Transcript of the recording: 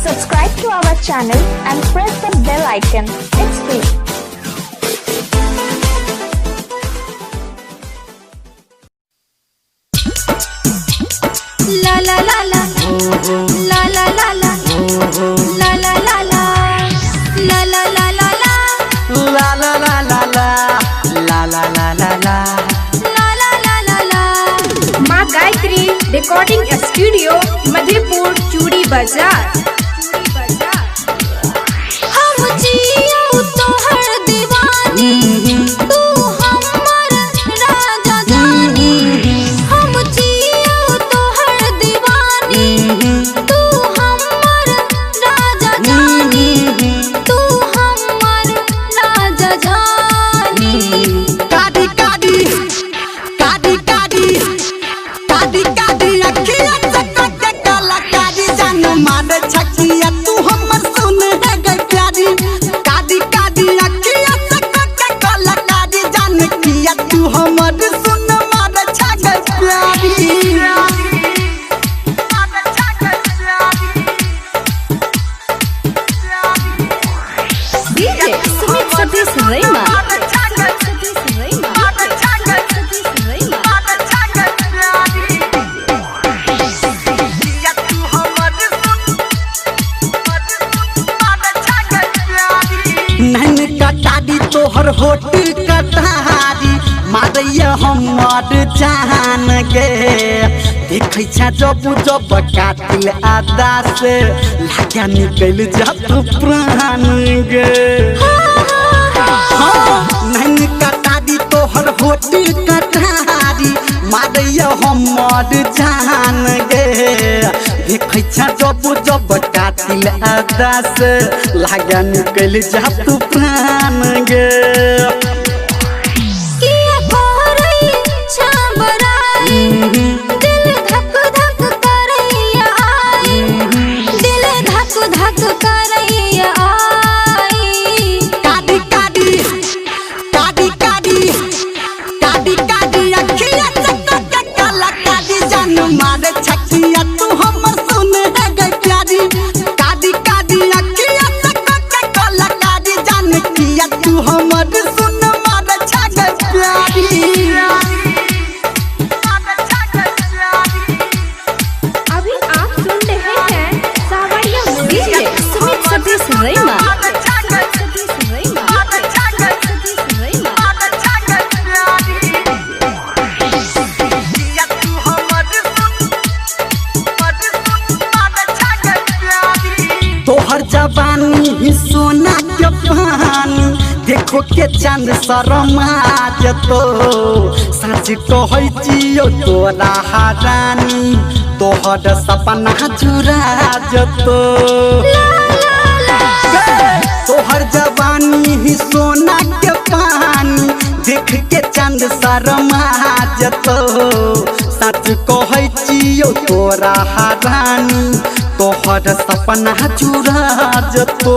Subscribe to our channel and press the bell icon. It's free. La la la la, la la la la, la la la la, la la la la la, la la la la la, la la la la la, la la la la la। माँ Gayatri recording studio Madhepur चूड़ी बाजार। हम जियो तोहर दीवानी, तू हमर राजा जानी। हम जियो तोहर दीवानी, तू हमर राजा जानी। तू हमर राजा जानी। कादी कादी कादी कादी कादी कादी अखिया चक्कर के काला कादी जान मार छकिया तू हमर सुन है गई प्यारी। कादी कादी अखिया चक्कर के काला कादी जान किया तू हमर सुन मार छगई प्यारी। DJ Sumit Satish Rema। नैन कटारी तोहर होटी कटारी मारैया हमर जान गे। देखै छा जब जब कातिल आदा से लागा निकल जात प्राण गे। नैन कटारी तोहर होटी कटारी मारैया हमर जान गे। देखै छा जब जब कातिल आदा से लागा निकल जात प्राण गे। किया कोरई छाबराई, दिल धक धक करैया आई। दिल धक धक करैया आई। कादी कादी कादी कादी कादी कादी अखिया चक्कर के काला कादी जान मारे छकिया तू हमर सुन है गई प्यारी। कादी कादी अखिया चक्कर के काला कादी जान किया तू हमर सुन मारे छगई प्यारी। अभी आप सुन रहे हैं सावरिया DJ Sumit Satish Rema। तोहर जवानी ही सोना के पानी देखो के चांद शर्मा जतो। सच कहै जियो तोरा हरानी तोहर सपना जुरा जतो। तोहर जवानी ही सोना के पानी देख के चांद शर्मा जतो। सच कहै जियो तोरा हरानी तोहर सपना जुरा जतो।